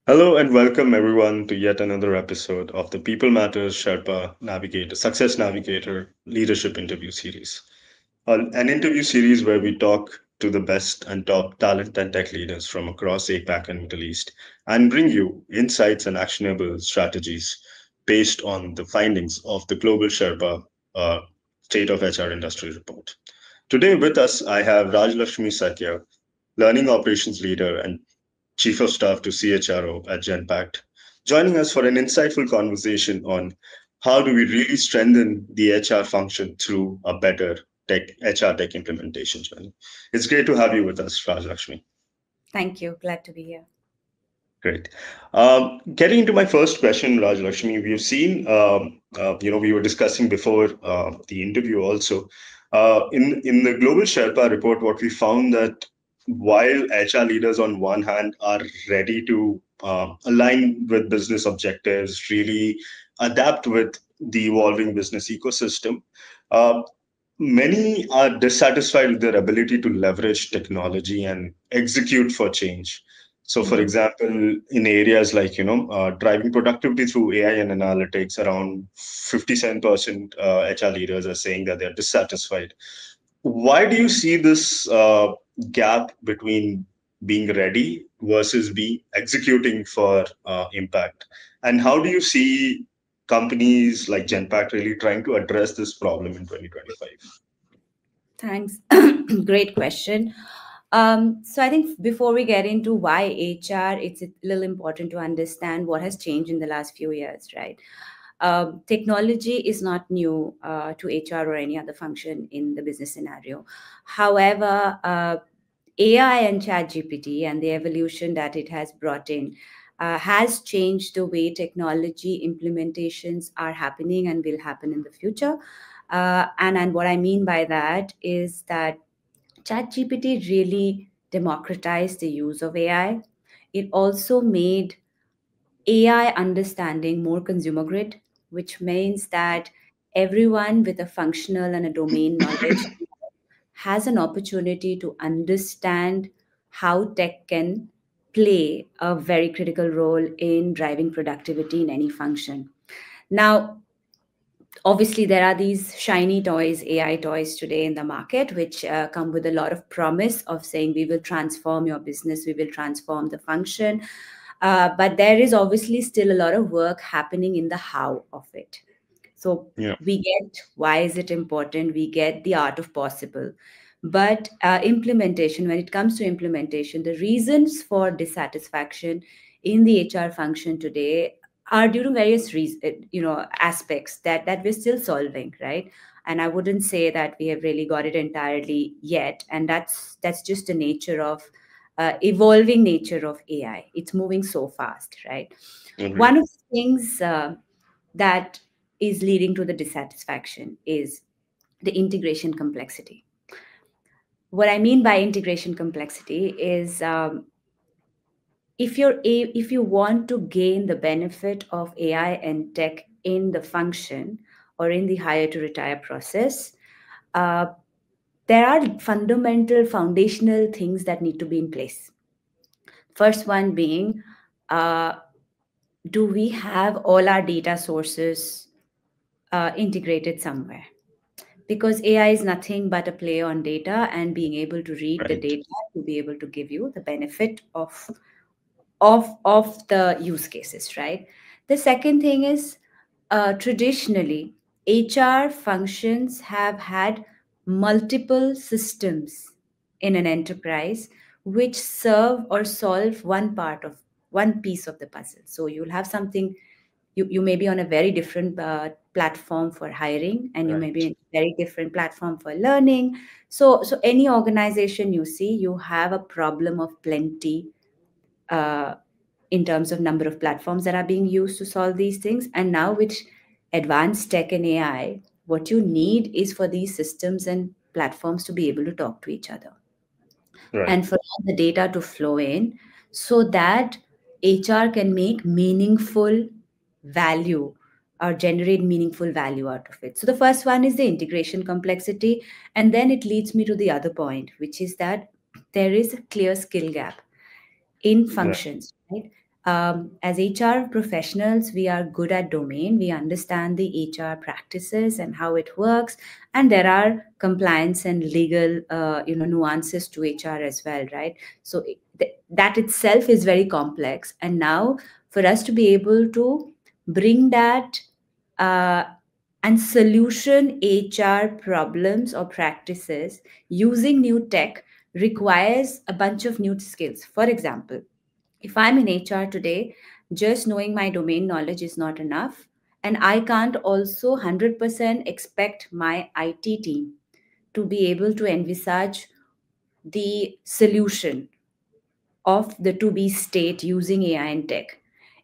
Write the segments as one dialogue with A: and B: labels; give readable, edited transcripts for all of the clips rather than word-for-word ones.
A: Hello and welcome everyone to yet another episode of the People Matters Sherpa Navigator Success Navigator Leadership Interview Series. An interview series where we talk to the best and top talent and tech leaders from across APAC and Middle East and bring you insights and actionable strategies based on the findings of the Global Sherpa uh, State of HR Industry Report. Today with us, I have Raj Lakshmi Satya, Learning Operations Leader and Chief of Staff to CHRO at Genpact, joining us for an insightful conversation on how do we really strengthen the HR function through a better HR tech implementation journey. It's great to have you with us, Raj Lakshmi.
B: Thank you. Glad to be here.
A: Great. Getting into my first question, Raj Lakshmi, we've seen, we were discussing before the interview also. In the Global Sherpa report, what we found that while HR leaders on one hand are ready to align with business objectives, really adapt with the evolving business ecosystem, uh, many are dissatisfied with their ability to leverage technology and execute for change. So, for
B: Mhm.
A: example, in areas like driving productivity through AI and analytics, around 57% HR leaders are saying that they're dissatisfied. Why do you see this gap between being ready versus be executing for impact? And how do you see companies like Genpact really trying to address this problem in 2025?
B: Thanks. Great question. So I think before we get into why HR, it's a little important to understand what has changed in the last few years, right? Technology is not new to HR or any other function in the business scenario. However, AI and ChatGPT and the evolution that it has brought in has changed the way technology implementations are happening and will happen in the future. And what I mean by that is that ChatGPT really democratized the use of AI. It also made AI understanding more consumer grade, which means that everyone with a functional and a domain knowledge has an opportunity to understand how tech can play a very critical role in driving productivity in any function. Now, obviously, there are these shiny toys, AI toys today in the market, which come with a lot of promise of saying we will transform your business, we will transform the function. But there is obviously still a lot of work happening in the how of it. So
A: Yeah.
B: we get why is it important, we get the art of possible. But implementation, when it comes to implementation, the reasons for dissatisfaction in the HR function today are due to various aspects that we're still solving, right? And I wouldn't say that we have really got it entirely yet, and that's just the nature of evolving nature of AI. It's moving so fast, right?
A: Agreed.
B: One of the things that is leading to the dissatisfaction is the integration complexity. What I mean by integration complexity is if you want to gain the benefit of AI and tech in the function or in the hire to retire process, uh, there are fundamental foundational things that need to be in place. First one being, uh, do we have all our data sources integrated somewhere? Because AI is nothing but a play on data and being able to read the
A: Right.
B: data to be able to give you the benefit of the use cases, right? The second thing is traditionally HR functions have had multiple systems in an enterprise which serve or solve one piece of the puzzle. So you'll have something, you may be on a very different platform for hiring, and you may be
A: Right.
B: in a very different platform for learning. So any organization you see, you have a problem of plenty uh, in terms of number of platforms that are being used to solve these things. And now with advanced tech and AI, what you need is for these systems and platforms to be able to talk to each other
A: Right.
B: and for all the data to flow in so that HR can make meaningful value or generate meaningful value out of it. So the first one is the integration complexity. And then it leads me to the other point, which is that there is a clear skill gap in
A: Right.
B: functions, right? As HR professionals, we are good at domain. We understand the HR practices and how it works, and there are compliance and legal, nuances to HR as well, right? So that itself is very complex. And now, for us to be able to bring that uh, and solution HR problems or practices using new tech requires a bunch of new skills. For example, if I'm in HR today, just knowing my domain knowledge is not enough. And I can't also 100% expect my IT team to be able to envisage the solution of the to be state using AI and tech.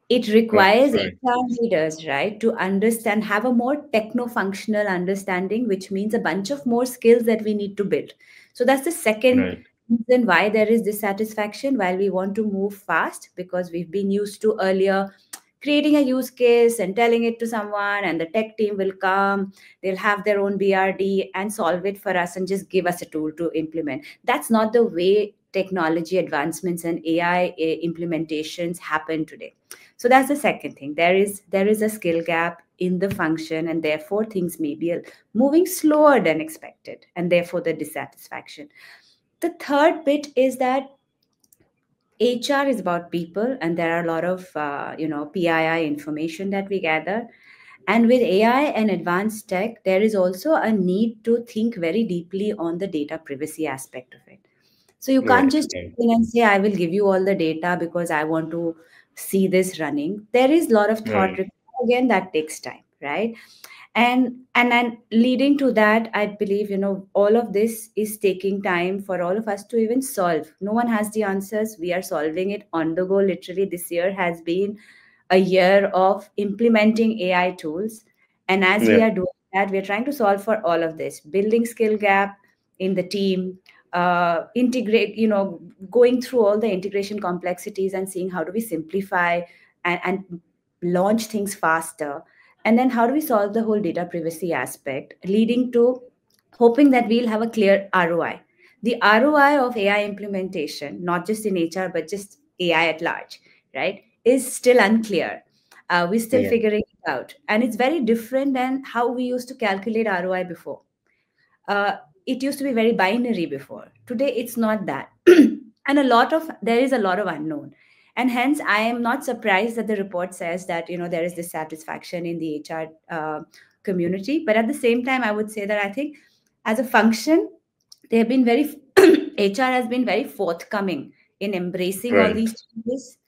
B: It
A: Right,
B: requires
A: right,
B: HR leaders, right, to understand, have a more techno functional understanding, which means a bunch of more skills that we need to build. So that's the second
A: right.
B: reason why there is dissatisfaction while we want to move fast, because we've been used to earlier creating a use case and telling it to someone, and the tech team will come, they'll have their own BRD and solve it for us and just give us a tool to implement. That's not the way technology advancements and AI implementations happen today. So that's the second thing. There is a skill gap in the function, and therefore things may be moving slower than expected, and therefore the dissatisfaction. The third bit is that HR is about people, and there are a lot of PII information that we gather. And with AI and advanced tech, there is also a need to think very deeply on the data privacy aspect of it. So you can't
A: Right,
B: just
A: right.
B: in and say, I will give you all the data because I want to see this running. There is a lot of thought
A: Right.
B: required. Again, that takes time, right? And then leading to that, I believe, all of this is taking time for all of us to even solve. No one has the answers. We are solving it on the go. Literally, this year has been a year of implementing AI tools. And as we
A: Yeah.
B: are doing that, we are trying to solve for all of this, building skill gap in the team, integrate, going through all the integration complexities and seeing how do we simplify and launch things faster. And then how do we solve the whole data privacy aspect, leading to hoping that we'll have a clear ROI. The ROI of AI implementation, not just in HR, but just AI at large, right, is still unclear. We're still
A: Yeah.
B: figuring it out. And it's very different than how we used to calculate ROI before. uh, it used to be very binary before. Today it's not that. And there is a lot of unknown, and hence I am not surprised that the report says that there is dissatisfaction in the HR community. But at the same time, I would say that I think as a function, they have been very HR has been very forthcoming in embracing all
A: Right,
B: these changes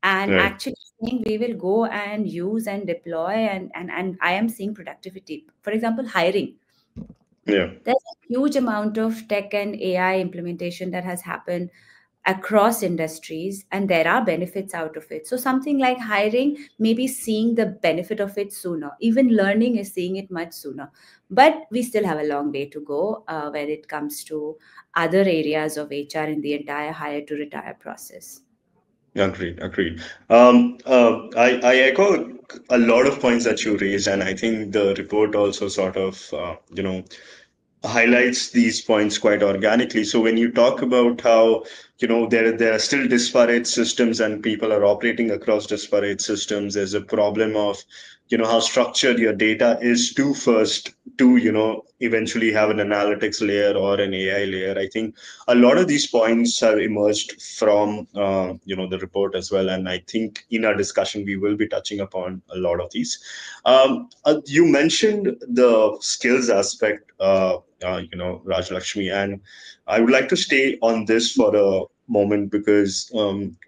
B: and
A: right.
B: actually saying we will go and use and deploy, and I am seeing productivity. For example, hiring.
A: Yeah.
B: There's a huge amount of tech and AI implementation that has happened across industries, and there are benefits out of it. So, something like hiring, maybe seeing the benefit of it sooner. Even learning is seeing it much sooner. But we still have a long way to go when it comes to other areas of HR in the entire hire to retire process.
A: Agreed, agreed. I echo a lot of points that you raised, and I think the report also sort of, highlights these points quite organically. So when you talk about how, there are still disparate systems and people are operating across disparate systems, there's a problem of, how structured your data is to first to, eventually have an analytics layer or an AI layer. I think a lot of these points have emerged from, the report as well. And I think in our discussion, we will be touching upon a lot of these. You mentioned the skills aspect, Raj Lakshmi, and I would like to stay on this for a moment because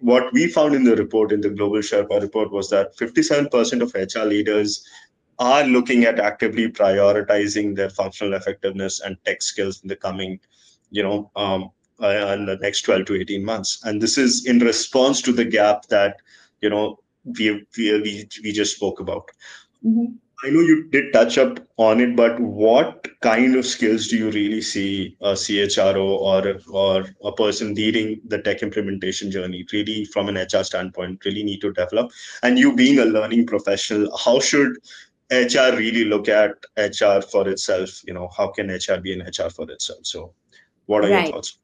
A: what we found in the report, in the Global Sherpa report, was that 57% of HR leaders are looking at actively prioritizing their functional effectiveness and tech skills in the coming, in the next 12 to 18 months. And this is in response to the gap that, you know, we just spoke about.
B: Mhm.
A: I know you did touch up on it, but what kind of skills do you really see a CHRO or a person leading the tech implementation journey really from an HR standpoint really need to develop? And you being a learning professional, how should HR really look at HR for itself? How can HR be an HR for itself? So what are your
B: Right.
A: thoughts?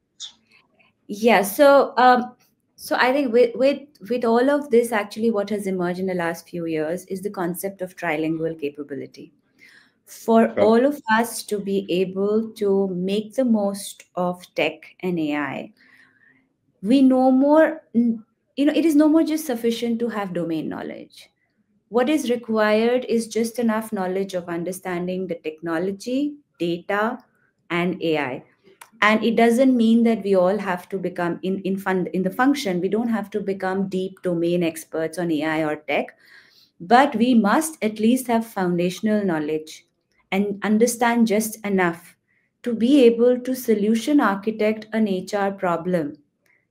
B: Yeah. So So I think with all of this, actually, what has emerged in the last few years is the concept of trilingual capability. For
A: Oh,
B: all of us to be able to make the most of tech and AI, we no more, it is no more just sufficient to have domain knowledge. What is required is just enough knowledge of understanding the technology, data, and AI. And it doesn't mean that we all have to become in the function. We don't have to become deep domain experts on AI or tech, but we must at least have foundational knowledge and understand just enough to be able to solution architect an HR problem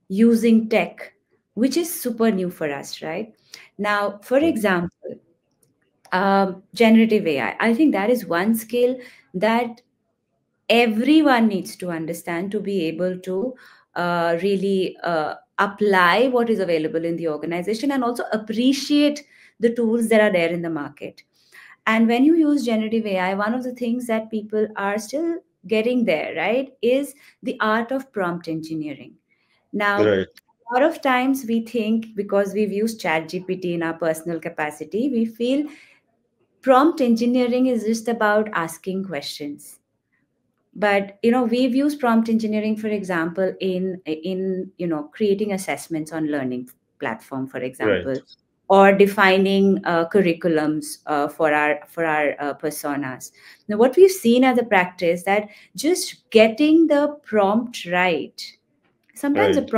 B: using tech, which is super new for us, right? Now, for example, generative AI. I think that is one skill that everyone needs to understand to be able to really apply what is available in the organization and also appreciate the tools that are there in the market. And when you use generative AI, one of the things that people are still getting there, right, is the art of prompt engineering. Now,
A: right,
B: a lot of times we think because we've used ChatGPT in our personal capacity, we feel prompt engineering is just about asking questions. But we've used prompt engineering, for example, in creating assessments on learning platform, for
A: right,
B: example, or defining curriculums for our personas. Now what we've seen as a practice that just getting the prompt right, sometimes a
A: right,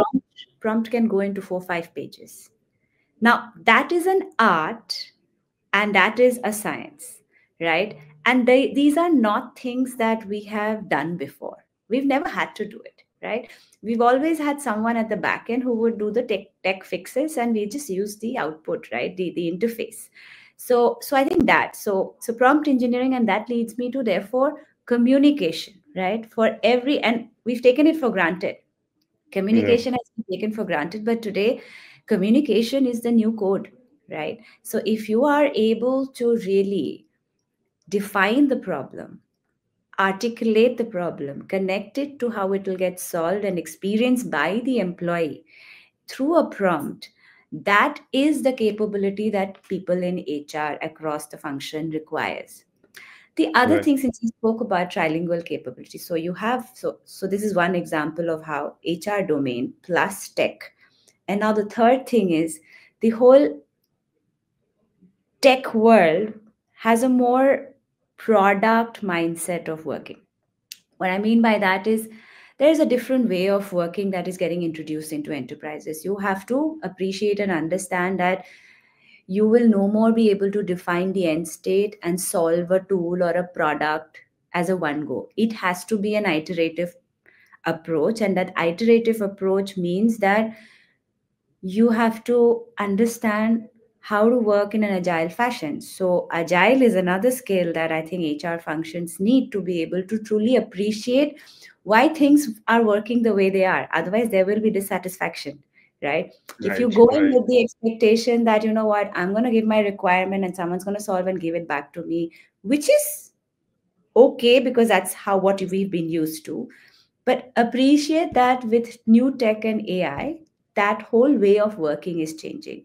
B: prompt can go into 4 or 5 pages. Now that is an art and that is a science, right? And these are not things that we have done before. We've never had to do it, right? We've always had someone at the back end who would do the tech fixes, and we just use the output, right? The interface. So I think that so prompt engineering, and that leads me to therefore communication, right? For every, and we've taken it for granted.
A: yeah,
B: Communication has been taken for granted, but today communication is the new code, right? So if you are able to really define the problem, articulate the problem, connect it to how it will get solved and experienced by the employee through a prompt, that is the capability that people in HR across the function requires. The other
A: right,
B: thing, since you spoke about trilingual capability, so you have so this is one example of how HR domain plus tech. And now the third thing is the whole tech world has a more product mindset of working. What I mean by that is there's a different way of working that is getting introduced into enterprises. You have to appreciate and understand that you will no more be able to define the end state and solve a tool or a product as a one go. It has to be an iterative approach, and that iterative approach means that you have to understand how to work in an agile fashion. So agile is another skill that I think HR functions need to be able to truly appreciate why things are working the way they are. Otherwise there will be dissatisfaction, right? If you
A: right,
B: go in
A: right,
B: with the expectation that, you know what, I'm going to give my requirement and someone's going to solve and give it back to me, which is okay because that's how what we've been used to, but appreciate that with new tech and AI, that whole way of working is changing.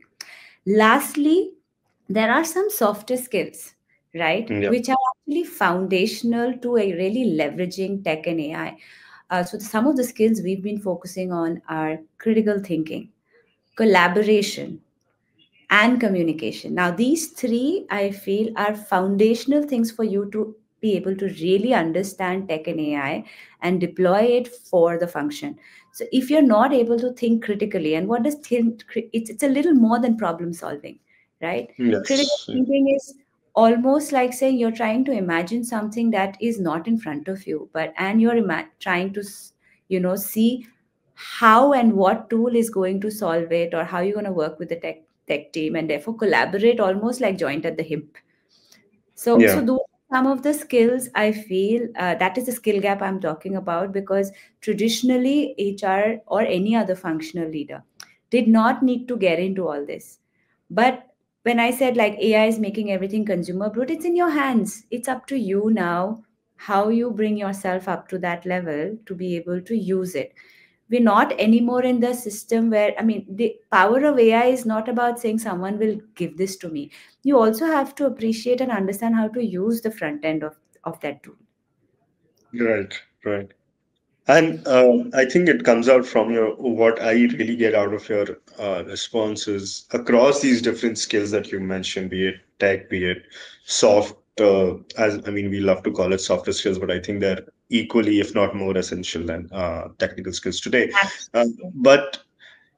B: Lastly, there are some softer skills, right,
A: yeah,
B: which are actually foundational to a really leveraging tech and AI. So some of the skills we've been focusing on are critical thinking, collaboration, and communication. Now, these three I feel are foundational things for you to be able to really understand tech and AI and deploy it for the function. So, if you're not able to think critically, and what does think? It's a little more than problem solving, right? Critical
A: yes,
B: thinking is almost like saying you're trying to imagine something that is not in front of you, but and you're trying to see how and what tool is going to solve it, or how you're going to work with the tech team, and therefore collaborate almost like joint at the hip. So
A: yeah,
B: those are some of the skills I feel, that is the skill gap I'm talking about, because traditionally HR or any other functional leader did not need to get into all this. But when I said like AI is making everything consumer brute, it's in your hands. It's up to you now how you bring yourself up to that level to be able to use it. We're not anymore in the system where, I mean, the power of AI is not about saying someone will give this to me. You also have to appreciate and understand how to use the front end of that tool.
A: Right, right. And I think it comes out from your what I really get out of your responses across these different skills that you mentioned, be it tech, be it soft. As I mean, we love to call it softer skills, but I think they're equally, if not more, essential than technical skills today.
B: Absolutely.
A: But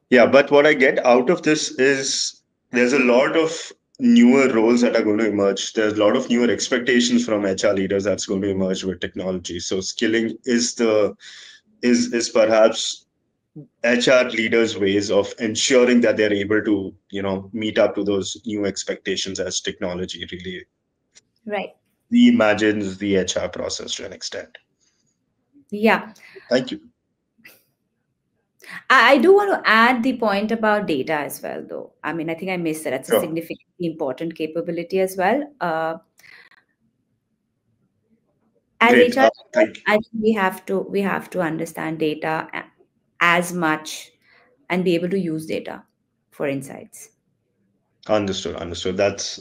A: yeah, but what I get out of this is there's a lot of newer roles that are going to emerge. There's a lot of newer expectations from HR leaders that's going to emerge with technology. So skilling is the is perhaps HR leaders' ways of ensuring that they're able to, meet up to those new expectations as technology really
B: Right.
A: reimagines the HR process to an extent.
B: Yeah.
A: Thank you.
B: I do want to add the point about data as well, though. I mean, I think I missed that. That's a
A: Sure.
B: significantly important capability as well. As
A: Great.
B: HR,
A: Thank you.
B: I think we have to understand data as much and be able to use data for insights.
A: Understood. Understood. That's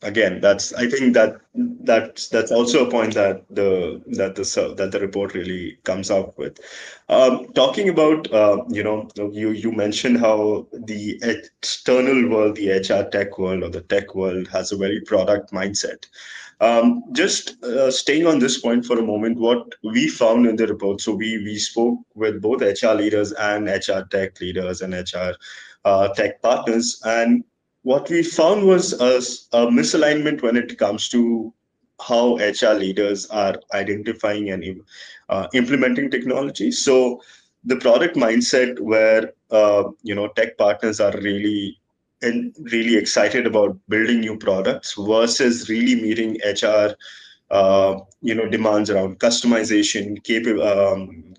A: again. That's I think that's also a point that the report really comes up with. Talking about you mentioned how the external world, the HR tech world or the tech world has a very product mindset. Just staying on this point for a moment, what we found in the report. So we spoke with both HR leaders and HR tech leaders and HR tech partners, and what we found was a misalignment when it comes to how HR leaders are identifying and implementing technology. So the product mindset where tech partners are really excited about building new products versus really meeting HR demands around customization,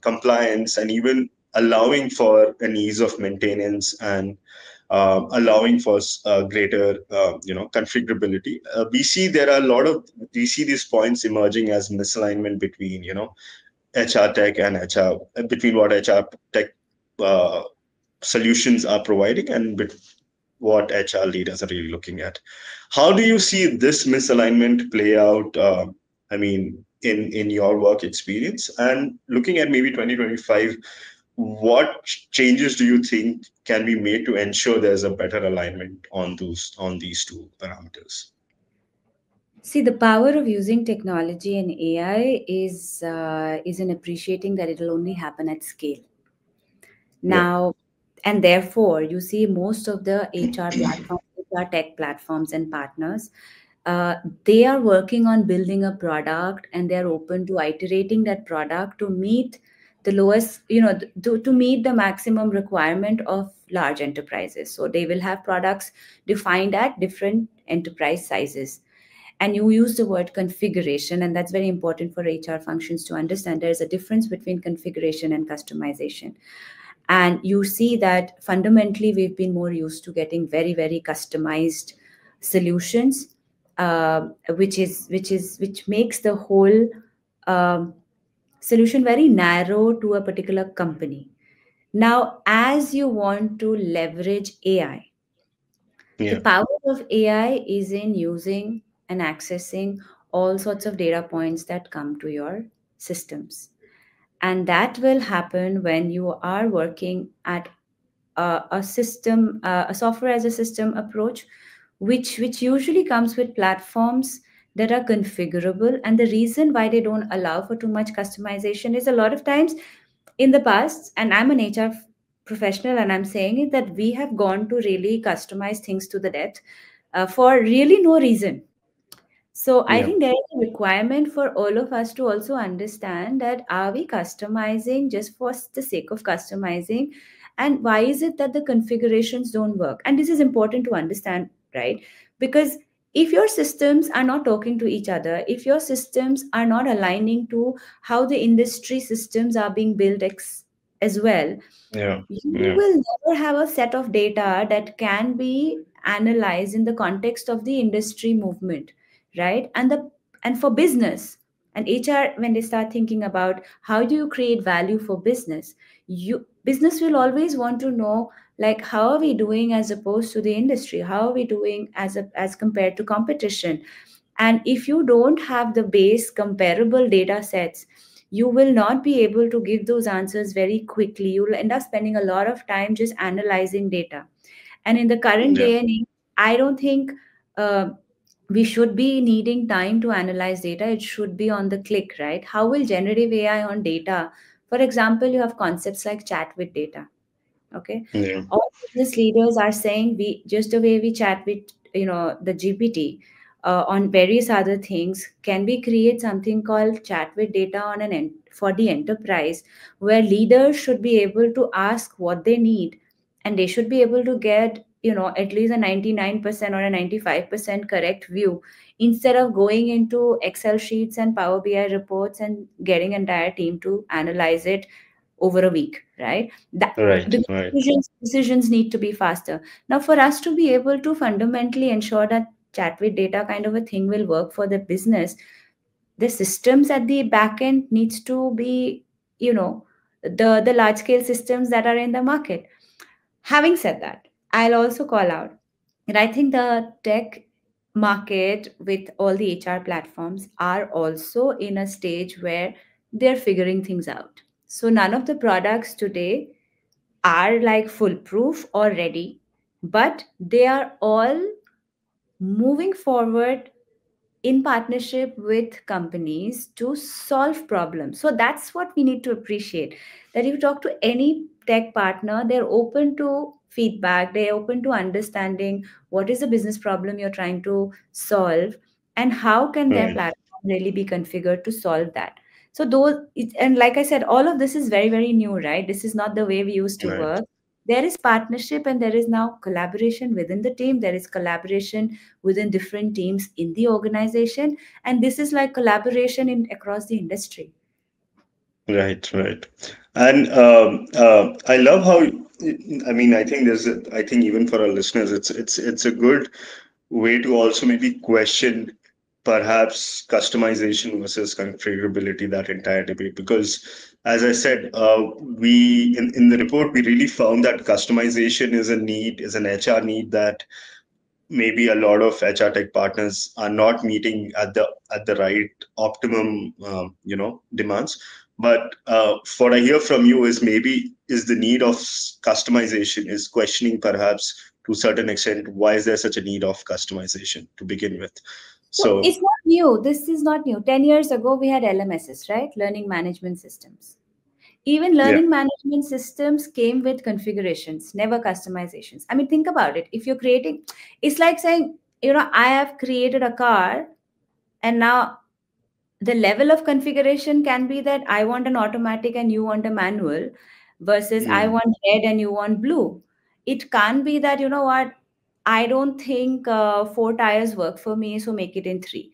A: compliance, and even allowing for an ease of maintenance and allowing for greater configurability. We see these points emerging as misalignment between HR tech and HR, between what HR tech uh, solutions are providing and what HR leaders are really looking at. How do you see this misalignment play out? I mean, in your work experience, and looking at maybe 2025, what changes do you think can be made to ensure there's a better alignment on these two parameters?
B: See, the power of using technology and AI is in appreciating that it'll only happen at scale.
A: Yeah,
B: Now, and therefore, you see most of the HR platforms, HR tech platforms and partners, uh, they are working on building a product and they're open to iterating that product to meet the lowest, to meet the maximum requirement of large enterprises. So they will have products defined at different enterprise sizes. And you use the word configuration, and that's very important for HR functions to understand. There's a difference between configuration and customization. And you see that fundamentally we've been more used to getting very, very customized solutions, which makes the whole um, solution very narrow to a particular company. Now, as you want to leverage AI, the
A: yeah,
B: power of AI is in using and accessing all sorts of data points that come to your systems. And that will happen when you are working at a system, a software as a system approach, which usually comes with platforms that are configurable. And the reason why they don't allow for too much customization is a lot of times in the past, and I'm an HR professional, and I'm saying it that we have gone to really customize things to the death for really no reason. So I
A: yeah,
B: think there is a requirement for all of us to also understand that are we customizing just for the sake of customizing, and why is it that the configurations don't work? And this is important to understand, right? Because if your systems are not talking to each other, if your systems are not aligning to how the industry systems are being built as well,
A: yeah,
B: you
A: yeah,
B: will never have a set of data that can be analyzed in the context of the industry movement, right? And for business and HR, when they start thinking about how do you create value for business, business will always want to know, like, how are we doing as opposed to the industry, how are we doing as compared to competition. And if you don't have the base comparable data sets, you will not be able to give those answers very quickly. You'll end up spending a lot of time just analyzing data. And in the current
A: Yeah.
B: day and age, I don't think uh, we should be needing time to analyze data. It should be on the click, right? How will generative AI on data? For example, you have concepts like chat with data. Okay,
A: Yeah.
B: all business leaders are saying, we just the way we chat with the GPT on various other things, can we create something called chat with data on for the enterprise, where leaders should be able to ask what they need, and they should be able to get at least a 99% or a 95% correct view, instead of going into Excel sheets and Power BI reports and getting entire team to analyze it over a week, right? That,
A: Right.
B: because
A: Right.
B: decisions need to be faster. Now, for us to be able to fundamentally ensure that chat with data kind of a thing will work for the business, the systems at the back end needs to be, the large scale systems that are in the market. Having said that, I'll also call out, and I think the tech market with all the HR platforms are also in a stage where they're figuring things out. So none of the products today are like foolproof or ready, but they are all moving forward in partnership with companies to solve problems. So that's what we need to appreciate. That if you talk to any tech partner, they're open to feedback, they're open to understanding what is the business problem you're trying to solve, and how can their
A: Right.
B: platform really be configured to solve that. So and like I said, all of this is very, very new, right? This is not the way we used to
A: Right.
B: work. There is partnership and there is now collaboration within the team. There is collaboration within different teams in the organization, and this is like collaboration in across the industry.
A: Right. Right. And I love how. I mean, I think I think even for our listeners, it's a good way to also maybe question perhaps customization versus configurability, that entire debate. Because as I said, we in the report we really found that customization is an HR need that maybe a lot of HR tech partners are not meeting at the right optimum demands. But what I hear from you is maybe is the need of customization is questioning perhaps to a certain extent why is there such a need of customization to begin with.
B: So
A: So
B: it's not new. This is not new. 10 years ago, we had LMSs, right? Learning management systems. Even
A: yeah,
B: learning management systems came with configurations, never customizations. I mean, think about it. If you're creating, it's like saying, I have created a car, and now the level of configuration can be that I want an automatic and you want a manual, versus I
A: mm,
B: want red and you want blue. It can't be that, what, I don't think four tires work for me, so make it in three.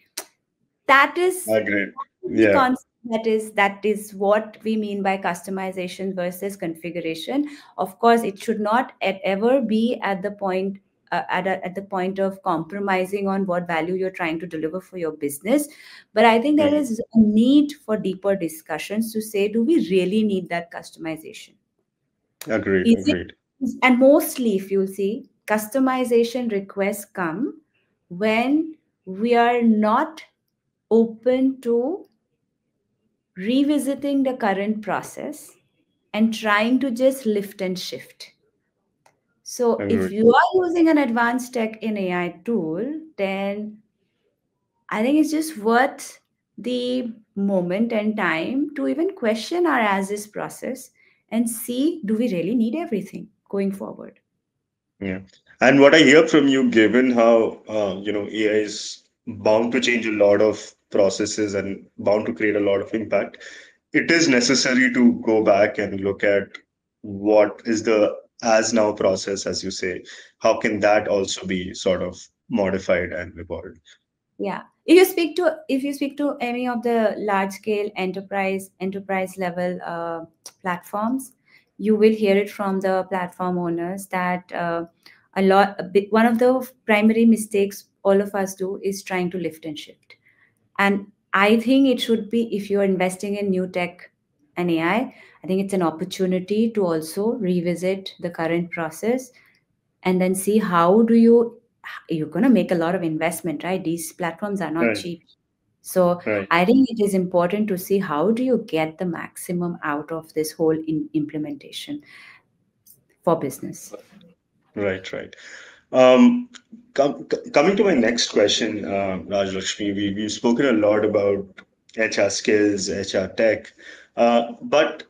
B: That is
A: agreed.
B: the
A: Yeah,
B: concept. That is what we mean by customization versus configuration. Of course, it should not ever be at the point at the point of compromising on what value you're trying to deliver for your business. But I think there
A: mm,
B: is a need for deeper discussions to say, do we really need that customization?
A: agreed,
B: Is it,
A: agreed.
B: and mostly, if you see, customization requests come when we are not open to revisiting the current process and trying to just lift and shift. So if
A: Agreed.
B: you are using an advanced tech in AI tool, then I think it's just worth the moment and time to even question our as is process and see, do we really need everything going forward?
A: Yeah. And what I hear from you, given how AI is bound to change a lot of processes and bound to create a lot of impact, it is necessary to go back and look at what is the as now process, as you say. How can that also be sort of modified and evolved?
B: Yeah. If you speak to any of the large scale enterprise level platforms, you will hear it from the platform owners that one of the primary mistakes all of us do is trying to lift and shift. And I think it should be, if you're investing in new tech and AI, I think it's an opportunity to also revisit the current process and then see how do you're going to make a lot of investment, right? These platforms are not
A: Right.
B: cheap. So
A: Right.
B: I think it is important to see how do you get the maximum out of this whole implementation for business.
A: Right. Right. Um, Coming to my next question, Raj Lakshmi, we've spoken a lot about HR skills, HR tech, but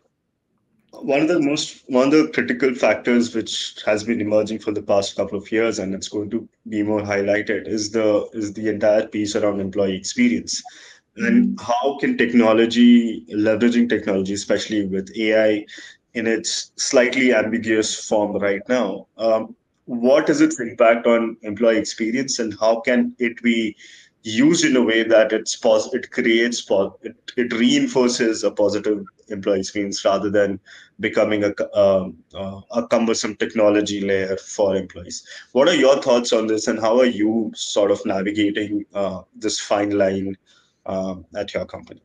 A: one of the critical factors which has been emerging for the past couple of years, and it's going to be more highlighted, is the entire piece around employee experience. And
B: Mhm.
A: how can technology, leveraging technology, especially with AI in its slightly ambiguous form right now, what is its impact on employee experience, and how can it be used in a way that it creates it reinforces a positive employee experience rather than becoming a cumbersome technology layer for employees. What are your thoughts on this, and how are you sort of navigating this fine line at your company?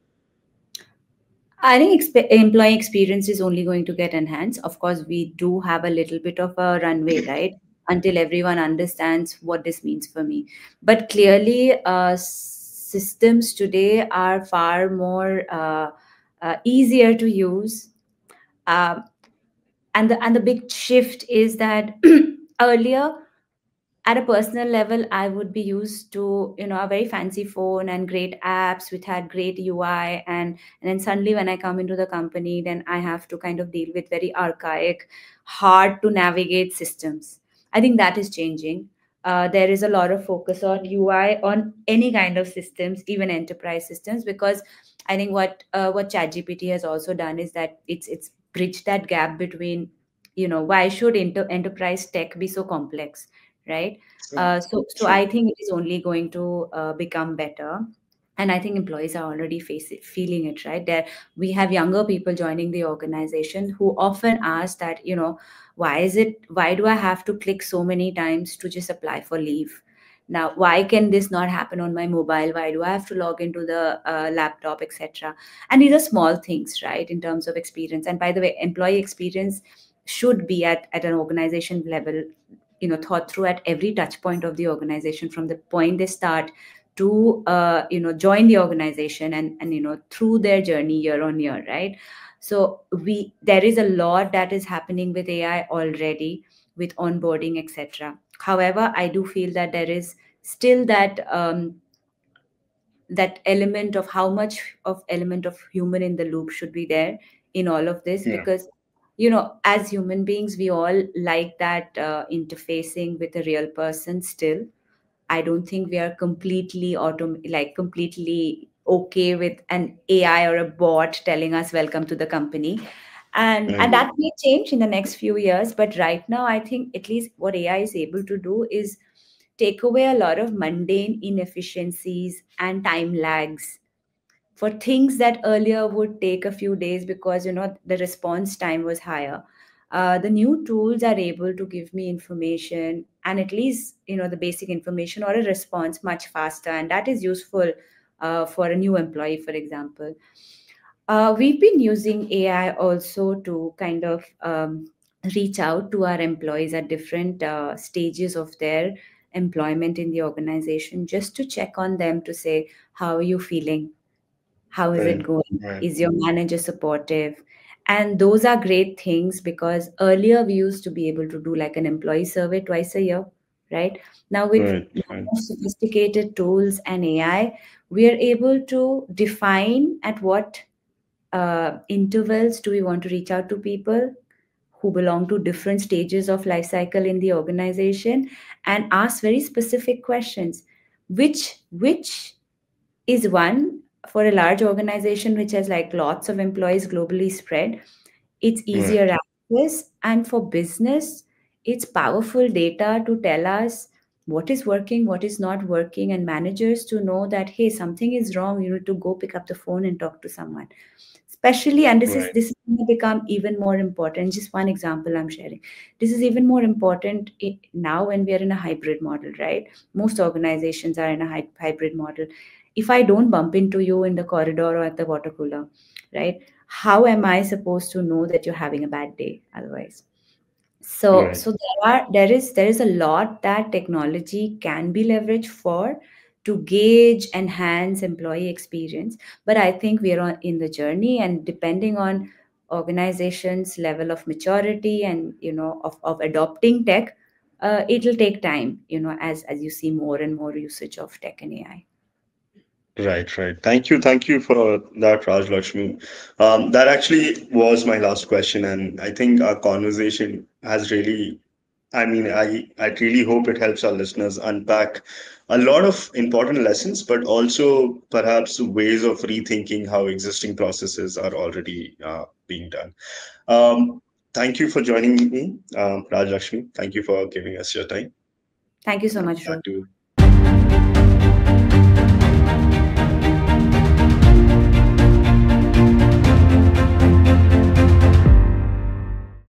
B: I think employee experience is only going to get enhanced. Of course, we do have a little bit of a runway, right? Until everyone understands what this means for me. But clearly, systems today are far more easier to use. Um, and the big shift is that earlier, at a personal level, I would be used to a very fancy phone and great apps which had great UI, and then suddenly when I come into the company, then I have to kind of deal with very archaic, hard to navigate systems. I think that is changing. There is a lot of focus on UI on any kind of systems, even enterprise systems, because I think what ChatGPT has also done is that it's bridged that gap between, why should enterprise tech be so complex, right? So
A: True.
B: I think it is only going to become better, and I think employees are already feeling it, right? There we have younger people joining the organization who often ask that, why do I have to click so many times to just apply for leave? Now, why can this not happen on my mobile? Why do I have to log into the laptop, etc.? And these are small things, right, in terms of experience. And by the way, employee experience should be at an organization level, thought through at every touch point of the organization, from the point they start to join the organization, and through their journey year on year, right? So we there is a lot that is happening with AI already, with onboarding, etc. However, I do feel that there is still that element of how much of element of human in the loop should be there in all of this,
A: Yeah.
B: because as human beings, we all like that interfacing with a real person still. I don't think we are completely okay with an AI or a bot telling us welcome to the company. And
A: Right.
B: that may change in the next few years, but right now I think at least what AI is able to do is take away a lot of mundane inefficiencies and time lags for things that earlier would take a few days because the response time was higher. The new tools are able to give me information, and at least the basic information or a response much faster, and that is useful for a new employee, for example. We've been using AI also to kind of reach out to our employees at different stages of their employment in the organization, just to check on them, to say, how are you feeling? How is it
A: Right.
B: going?
A: Right.
B: Is your manager supportive? And those are great things, because earlier we used to be able to do like an employee survey twice a year, right? Now, with
A: Right. Right.
B: more sophisticated tools and AI, we are able to define at what intervals do we want to reach out to people who belong to different stages of life cycle in the organization, and ask very specific questions, which is one, for a large organization which has like lots of employees globally spread, it's easier
A: Right.
B: access, and for business, it's powerful data to tell us what is working, what is not working, and managers to know that, hey, something is wrong, you need to go pick up the phone and talk to someone. Especially, and this is
A: Right.
B: this is going to become even more important. Just one example I'm sharing. This is even more important now when we are in a hybrid model, right? Most organizations are in a hybrid model. If I don't bump into you in the corridor or at the water cooler, right, how am I supposed to know that you're having a bad day otherwise? So
A: Right.
B: there is a lot that technology can be leveraged for to gauge, enhance employee experience. But I think we are in the journey, and depending on organizations' level of maturity and of adopting tech, it'll take time. As you see more and more usage of tech and AI.
A: Right, right. Thank you for that, Raj Lakshmi. That actually was my last question, and I think our conversation has really, I mean, I really hope it helps our listeners unpack a lot of important lessons, but also perhaps ways of rethinking how existing processes are already being done. Um, Thank you for joining me, Raj Lakshmi. Thank you for giving us your time.
B: Thank you so
A: Now
B: much,
A: back
B: Ro.
A: to